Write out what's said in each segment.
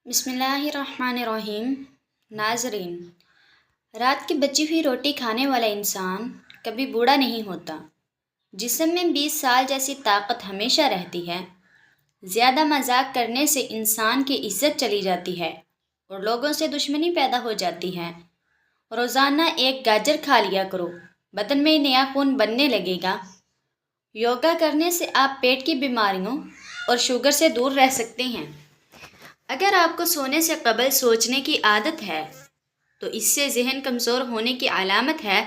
بسم اللہ الرحمن الرحیم۔ ناظرین، رات کی بچی ہوئی روٹی کھانے والا انسان کبھی بوڑھا نہیں ہوتا۔ جسم میں 20 سال جیسی طاقت ہمیشہ رہتی ہے۔ زیادہ مذاق کرنے سے انسان کی عزت چلی جاتی ہے اور لوگوں سے دشمنی پیدا ہو جاتی ہے۔ روزانہ ایک گاجر کھا لیا کرو، بدن میں نیا خون بننے لگے گا۔ یوگا کرنے سے آپ پیٹ کی بیماریوں اور شوگر سے دور رہ سکتے ہیں۔ اگر آپ کو سونے سے قبل سوچنے کی عادت ہے تو اس سے ذہن کمزور ہونے کی علامت ہے۔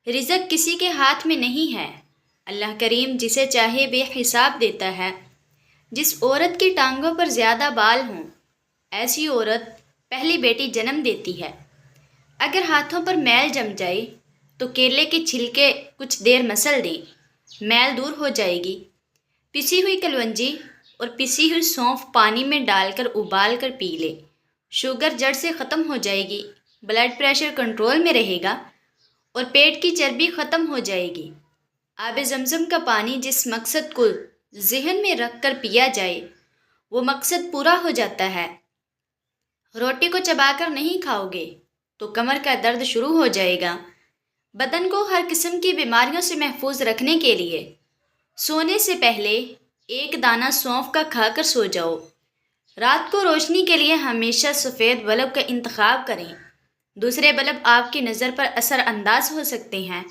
رزق کسی کے ہاتھ میں نہیں ہے، اللہ کریم جسے چاہے بے حساب دیتا ہے۔ جس عورت کی ٹانگوں پر زیادہ بال ہوں، ایسی عورت پہلی بیٹی جنم دیتی ہے۔ اگر ہاتھوں پر میل جم جائے تو کیلے کے چھلکے کچھ دیر مسل دیں، میل دور ہو جائے گی۔ پسی ہوئی کلونجی اور پسی ہوئی سونف پانی میں ڈال کر ابال کر پی لے، شوگر جڑ سے ختم ہو جائے گی، بلڈ پریشر کنٹرول میں رہے گا اور پیٹ کی چربی ختم ہو جائے گی۔ آب زمزم کا پانی جس مقصد کو ذہن میں رکھ کر پیا جائے وہ مقصد پورا ہو جاتا ہے۔ روٹی کو چبا کر نہیں کھاؤ گے تو کمر کا درد شروع ہو جائے گا۔ بدن کو ہر قسم کی بیماریوں سے محفوظ رکھنے کے لیے سونے سے پہلے ایک دانہ سونف کا کھا کر سو جاؤ۔ رات کو روشنی کے لیے ہمیشہ سفید بلب کا انتخاب کریں، دوسرے بلب آپ کی نظر پر اثر انداز ہو سکتے ہیں۔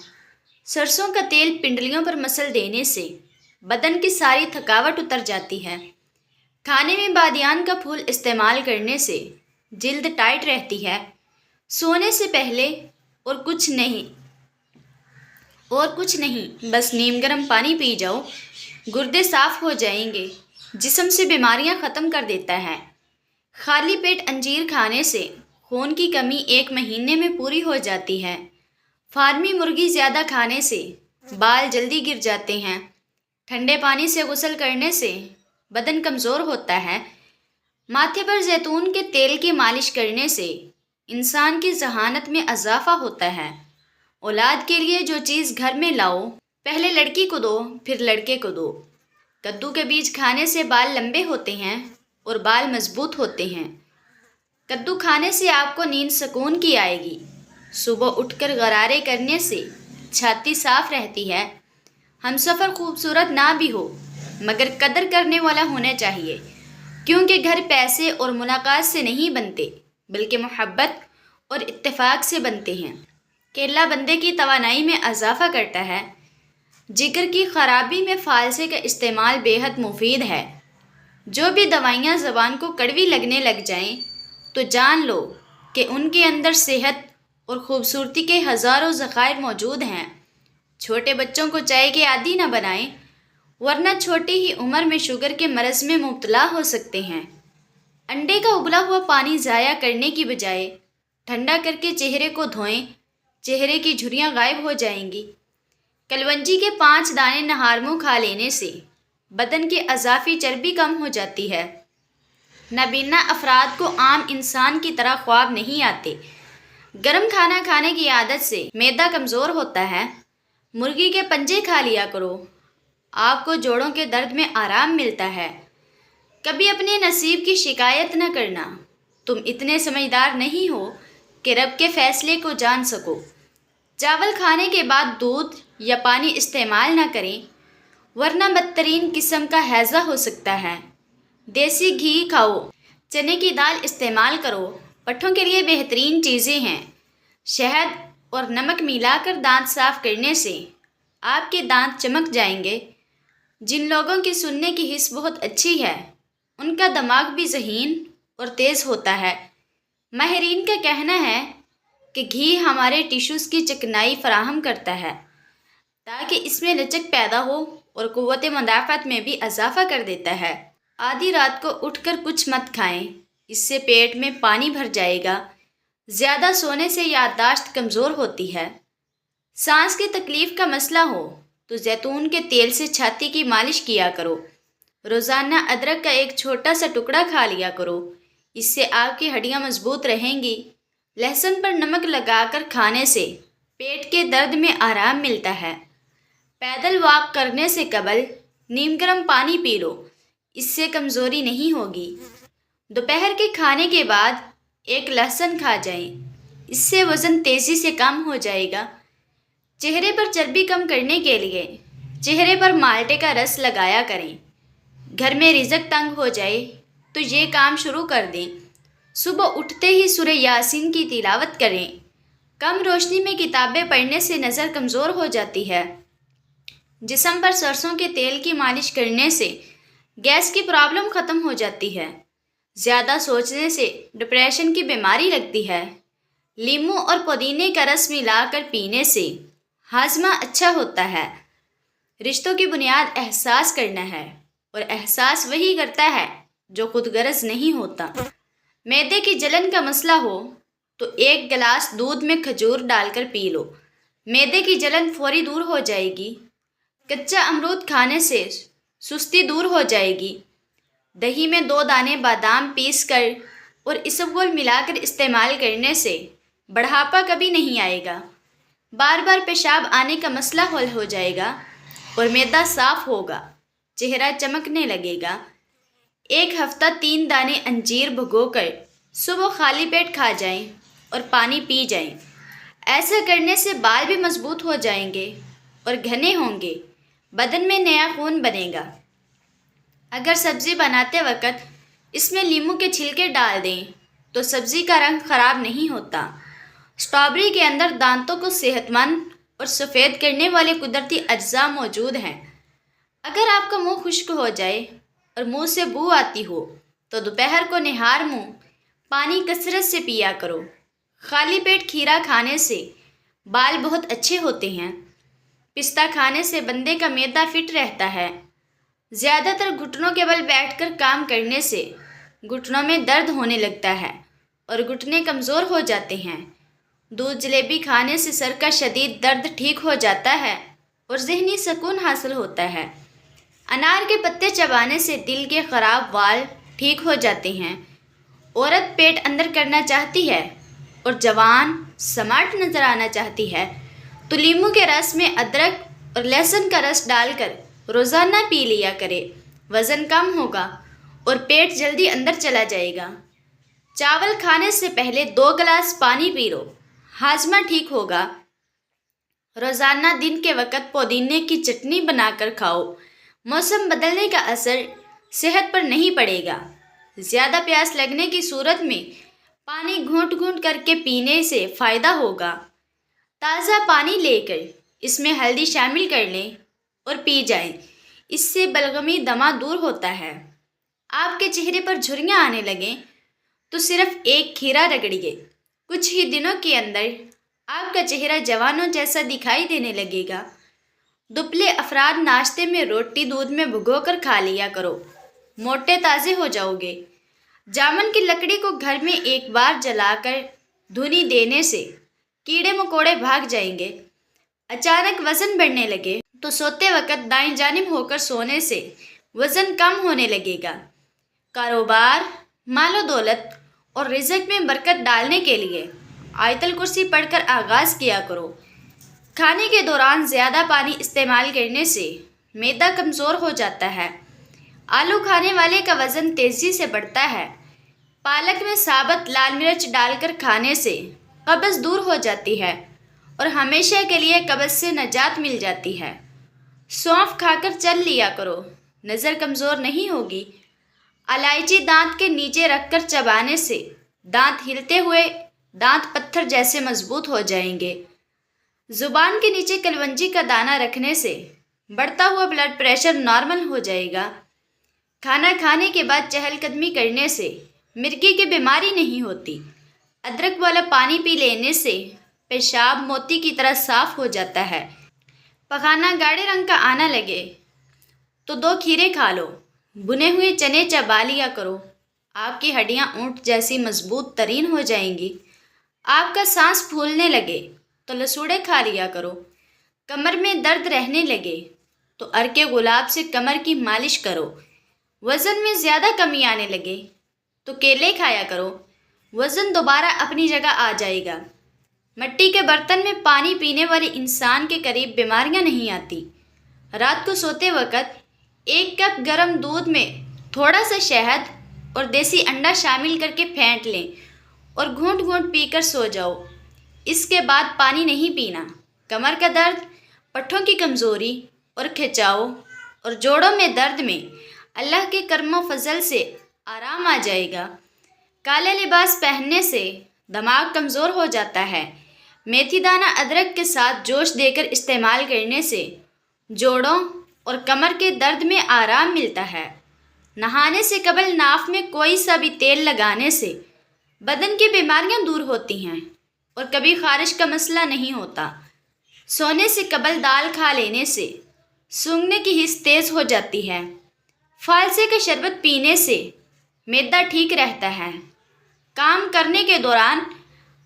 سرسوں کا تیل پنڈلیوں پر مسل دینے سے بدن کی ساری تھکاوٹ اتر جاتی ہے۔ کھانے میں بادیان کا پھول استعمال کرنے سے جلد ٹائٹ رہتی ہے۔ سونے سے پہلے اور کچھ نہیں بس نیم گرم پانی پی جاؤ، گردے صاف ہو جائیں گے، جسم سے بیماریاں ختم کر دیتا ہے۔ خالی پیٹ انجیر کھانے سے خون کی کمی 1 مہینے میں پوری ہو جاتی ہے۔ فارمی مرغی زیادہ کھانے سے بال جلدی گر جاتے ہیں۔ ٹھنڈے پانی سے غسل کرنے سے بدن کمزور ہوتا ہے۔ ماتھے پر زیتون کے تیل کی مالش کرنے سے انسان کی ذہانت میں اضافہ ہوتا ہے۔ اولاد کے لیے جو چیز گھر میں لاؤ، پہلے لڑکی کو دو پھر لڑکے کو دو۔ کدو کے بیج کھانے سے بال لمبے ہوتے ہیں اور بال مضبوط ہوتے ہیں۔ کدو کھانے سے آپ کو نیند سکون کی آئے گی۔ صبح اٹھ کر غرارے کرنے سے چھاتی صاف رہتی ہے۔ ہمسفر خوبصورت نہ بھی ہو مگر قدر کرنے والا ہونا چاہیے، کیونکہ گھر پیسے اور ملاقات سے نہیں بنتے بلکہ محبت اور اتفاق سے بنتے ہیں۔ کیلا بندے کی توانائی میں اضافہ کرتا ہے۔ جگر کی خرابی میں فالسے کا استعمال بے حد مفید ہے۔ جو بھی دوائیاں زبان کو کڑوی لگنے لگ جائیں تو جان لو کہ ان کے اندر صحت اور خوبصورتی کے ہزاروں ذخائر موجود ہیں۔ چھوٹے بچوں کو چائے کے عادی نہ بنائیں، ورنہ چھوٹی ہی عمر میں شوگر کے مرض میں مبتلا ہو سکتے ہیں۔ انڈے کا ابلا ہوا پانی ضائع کرنے کی بجائے ٹھنڈا کر کے چہرے کو دھوئیں، چہرے کی جھریاں غائب ہو جائیں گی۔ کلونجی کے 5 دانے نہار منہ کھا لینے سے بدن کی اضافی چربی کم ہو جاتی ہے۔ نابینا افراد کو عام انسان کی طرح خواب نہیں آتے۔ گرم کھانا کھانے کی عادت سے معدہ کمزور ہوتا ہے۔ مرغی کے پنجے کھا لیا کرو، آپ کو جوڑوں کے درد میں آرام ملتا ہے۔ کبھی اپنے نصیب کی شکایت نہ کرنا، تم اتنے سمجھدار نہیں ہو کہ رب کے فیصلے کو جان سکو۔ چاول کھانے کے بعد دودھ یا پانی استعمال نہ کریں، ورنہ بدترین قسم کا ہیضہ ہو سکتا ہے۔ دیسی گھی کھاؤ، چنے کی دال استعمال کرو، پٹھوں کے لیے بہترین چیزیں ہیں۔ شہد اور نمک ملا کر دانت صاف کرنے سے آپ کے دانت چمک جائیں گے۔ جن لوگوں کی سننے کی حس بہت اچھی ہے ان کا دماغ بھی ذہین اور تیز ہوتا ہے۔ ماہرین کا کہنا ہے کہ گھی ہمارے ٹیشوز کی چکنائی فراہم کرتا ہے تاکہ اس میں لچک پیدا ہو اور قوت مدافعت میں بھی اضافہ کر دیتا ہے۔ آدھی رات کو اٹھ کر کچھ مت کھائیں، اس سے پیٹ میں پانی بھر جائے گا۔ زیادہ سونے سے یادداشت کمزور ہوتی ہے۔ سانس کی تکلیف کا مسئلہ ہو تو زیتون کے تیل سے چھاتی کی مالش کیا کرو۔ روزانہ ادرک کا ایک چھوٹا سا ٹکڑا کھا لیا کرو، اس سے آپ کی ہڈیاں مضبوط رہیں گی۔ لہسن پر نمک لگا کر کھانے سے پیٹ کے درد میں آرام ملتا ہے۔ پیدل واک کرنے سے قبل نیم گرم پانی پی لو، اس سے کمزوری نہیں ہوگی۔ دوپہر کے کھانے کے بعد ایک لہسن کھا جائیں، اس سے وزن تیزی سے کم ہو جائے گا۔ چہرے پر چربی کم کرنے کے لیے چہرے پر مالٹے کا رس لگایا کریں۔ گھر میں رزق تنگ ہو جائے تو یہ کام شروع کر دیں۔ صبح اٹھتے ہی سورہ یاسین کی تلاوت کریں۔ کم روشنی میں کتابیں پڑھنے سے نظر کمزور ہو جاتی ہے۔ جسم پر سرسوں کے تیل کی مالش کرنے سے گیس کی پرابلم ختم ہو جاتی ہے۔ زیادہ سوچنے سے ڈپریشن کی بیماری لگتی ہے۔ لیموں اور پودینے کا رس ملا کر پینے سے ہاضمہ اچھا ہوتا ہے۔ رشتوں کی بنیاد احساس کرنا ہے، اور احساس وہی کرتا ہے جو خود غرض نہیں ہوتا۔ معدے کی جلن کا مسئلہ ہو تو ایک گلاس دودھ میں کھجور ڈال کر پی لو، معدے کی جلن فوری دور ہو جائے گی۔ کچا امرود کھانے سے سستی دور ہو جائے گی۔ دہی میں 2 دانے بادام پیس کر اور اسبگول ملا کر استعمال کرنے سے بڑھاپا کبھی نہیں آئے گا۔ بار بار پیشاب آنے کا مسئلہ حل ہو جائے گا اور معدہ صاف ہوگا، چہرہ چمکنے لگے گا۔ 1 ہفتہ 3 دانے انجیر بھگو کر صبح خالی پیٹ کھا جائیں اور پانی پی جائیں۔ ایسا کرنے سے بال بھی مضبوط ہو جائیں گے اور گھنے ہوں گے، بدن میں نیا خون بنے گا۔ اگر سبزی بناتے وقت اس میں لیموں کے چھلکے ڈال دیں تو سبزی کا رنگ خراب نہیں ہوتا۔ اسٹرابیری کے اندر دانتوں کو صحت مند اور سفید کرنے والے قدرتی اجزاء موجود ہیں۔ اگر آپ کا منہ خشک ہو جائے اور منہ سے بو آتی ہو تو دوپہر کو نہار منہ پانی کثرت سے پیا کرو۔ خالی پیٹ کھیرا کھانے سے بال بہت اچھے ہوتے ہیں۔ پستہ کھانے سے بندے کا معدہ فٹ رہتا ہے۔ زیادہ تر گھٹنوں کے بل بیٹھ کر کام کرنے سے گھٹنوں میں درد ہونے لگتا ہے اور گھٹنے کمزور ہو جاتے ہیں۔ دودھ جلیبی کھانے سے سر کا شدید درد ٹھیک ہو جاتا ہے اور ذہنی سکون حاصل ہوتا ہے۔ انار کے پتے چبانے سے دل کے خراب وال ٹھیک ہو جاتے ہیں۔ عورت پیٹ اندر کرنا چاہتی ہے اور جوان سمارٹ نظر آنا چاہتی ہے تو لیموں کے رس میں ادرک اور لہسن کا رس ڈال کر روزانہ پی لیا کرے، وزن کم ہوگا اور پیٹ جلدی اندر چلا جائے گا۔ چاول کھانے سے پہلے 2 گلاس پانی پی لو، ہاضمہ ٹھیک ہوگا۔ روزانہ دن کے وقت پودینے کی چٹنی بنا کر کھاؤ، موسم بدلنے کا اثر صحت پر نہیں پڑے گا۔ زیادہ پیاس لگنے کی صورت میں پانی گھونٹ گھونٹ کر کے پینے سے فائدہ ہوگا۔ تازہ پانی لے کر اس میں ہلدی شامل کر لیں اور پی جائیں، اس سے بلغمی دمہ دور ہوتا ہے۔ آپ کے چہرے پر جھریاں آنے لگیں تو صرف 1 کھیرا رگڑیے، کچھ ہی دنوں کے اندر آپ کا چہرہ جوانوں جیسا دکھائی دینے لگے گا۔ دبلے افراد ناشتے میں روٹی دودھ میں بھگو کر کھا لیا کرو، موٹے تازے ہو جاؤ گے۔ جامن کی لکڑی کو گھر میں ایک بار جلا کر دھنی دینے سے کیڑے مکوڑے بھاگ جائیں گے۔ اچانک وزن بڑھنے لگے تو سوتے وقت دائیں جانب ہو کر سونے سے وزن کم ہونے لگے گا۔ کاروبار، مال و دولت اور رزق میں برکت ڈالنے کے لیے آیت الکرسی پڑھ کر آغاز کیا کرو۔ کھانے کے دوران زیادہ پانی استعمال کرنے سے معدہ کمزور ہو جاتا ہے۔ آلو کھانے والے کا وزن تیزی سے بڑھتا ہے۔ پالک میں ثابت لال مرچ ڈال کر کھانے سے قبض دور ہو جاتی ہے اور ہمیشہ کے لیے قبض سے نجات مل جاتی ہے۔ سونف کھا کر چل لیا کرو، نظر کمزور نہیں ہوگی۔ الائچی دانت کے نیچے رکھ کر چبانے سے دانت ہلتے ہوئے دانت پتھر جیسے مضبوط ہو جائیں گے۔ زبان کے نیچے کلونجی کا دانہ رکھنے سے بڑھتا ہوا بلڈ پریشر نارمل ہو جائے گا۔ کھانا کھانے کے بعد چہل قدمی کرنے سے مرگی کی بیماری نہیں ہوتی۔ ادرک والا پانی پی لینے سے پیشاب موتی کی طرح صاف ہو جاتا ہے۔ پخانہ گاڑھے رنگ کا آنا لگے تو 2 کھیرے کھا لو، بنے ہوئے چنے چبا لیا کرو، آپ کی ہڈیاں اونٹ جیسی مضبوط ترین ہو جائیں گی۔ آپ کا سانس پھولنے لگے تو لسوڑے کھا لیا کرو۔ کمر میں درد رہنے لگے تو عرق گلاب سے کمر کی مالش کرو۔ وزن میں زیادہ کمی آنے لگے تو کیلے کھایا کرو، وزن دوبارہ اپنی جگہ آ جائے گا۔ مٹی کے برتن میں پانی پینے والے انسان کے قریب بیماریاں نہیں آتی۔ رات کو سوتے وقت 1 کپ گرم دودھ میں تھوڑا سا شہد اور دیسی انڈا شامل کر کے پھینٹ لیں اور گھونٹ گھونٹ پی کر سو جاؤ۔ اس کے بعد پانی نہیں پینا۔ کمر کا درد، پٹھوں کی کمزوری اور کھچاؤ اور جوڑوں میں درد میں اللہ کے کرم و فضل سے آرام آ جائے گا۔ کالے لباس پہننے سے دماغ کمزور ہو جاتا ہے۔ میتھی دانہ ادرک کے ساتھ جوش دے کر استعمال کرنے سے جوڑوں اور کمر کے درد میں آرام ملتا ہے۔ نہانے سے قبل ناف میں کوئی سا بھی تیل لگانے سے بدن کی بیماریاں دور ہوتی ہیں اور کبھی خارش کا مسئلہ نہیں ہوتا۔ سونے سے قبل دال کھا لینے سے سونگھنے کی حس تیز ہو جاتی ہے۔ فالسے کا شربت پینے سے معدہ ٹھیک رہتا ہے۔ کام کرنے کے دوران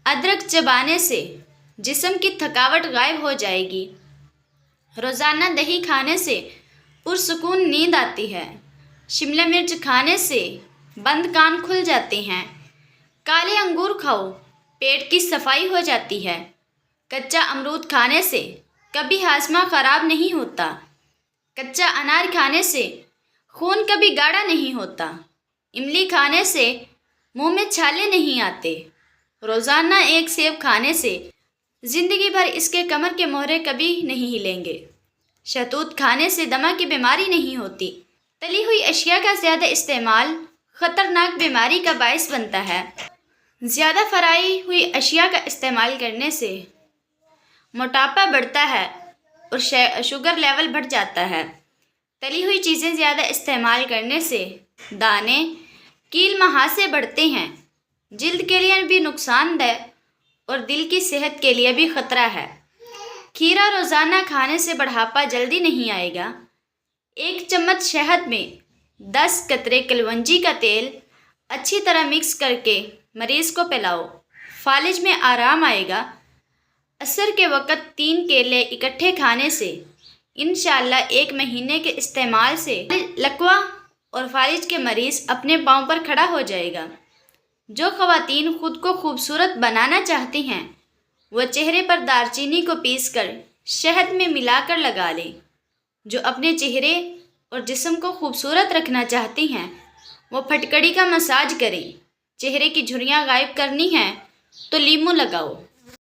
ادرک چبانے سے جسم کی تھکاوٹ غائب ہو جائے گی۔ روزانہ دہی کھانے سے پرسکون نیند آتی ہے۔ شملہ مرچ کھانے سے بند کان کھل جاتے ہیں۔ کالے انگور کھاؤ، پیٹ کی صفائی ہو جاتی ہے۔ کچا امرود کھانے سے کبھی ہاضمہ خراب نہیں ہوتا۔ کچا انار کھانے سے خون کبھی گاڑھا نہیں ہوتا۔ املی کھانے سے منہ میں چھالے نہیں آتے۔ روزانہ ایک سیب کھانے سے زندگی بھر اس کے کمر کے مہرے کبھی نہیں ہلیں گے۔ شہتوت کھانے سے دمہ کی بیماری نہیں ہوتی۔ تلی ہوئی اشیاء کا زیادہ استعمال خطرناک بیماری کا باعث بنتا ہے۔ زیادہ فرائی ہوئی اشیاء کا استعمال کرنے سے موٹاپا بڑھتا ہے اور شوگر لیول بڑھ جاتا ہے۔ تلی ہوئی چیزیں زیادہ استعمال کرنے سے دانے، کیل مہاسے بڑھتے ہیں۔ جلد کے لیے بھی نقصان دہ اور دل کی صحت کے لیے بھی خطرہ ہے۔ کھیرا روزانہ کھانے سے بڑھاپا جلدی نہیں آئے گا۔ ایک چمچ شہد میں 10 قطرے کلونجی کا تیل اچھی طرح مکس کر کے مریض کو پلاؤ، فالج میں آرام آئے گا۔ عصر کے وقت 3 کیلے اکٹھے کھانے سے انشاءاللہ 1 مہینے کے استعمال سے لکوہ اور فالج کے مریض اپنے پاؤں پر کھڑا ہو جائے گا۔ جو خواتین خود کو خوبصورت بنانا چاہتی ہیں وہ چہرے پر دار چینی کو پیس کر شہد میں ملا کر لگا لیں۔ جو اپنے چہرے اور جسم کو خوبصورت رکھنا چاہتی ہیں وہ پھٹکڑی کا مساج کریں۔ چہرے کی جھریاں غائب کرنی ہیں تو لیموں لگاؤ۔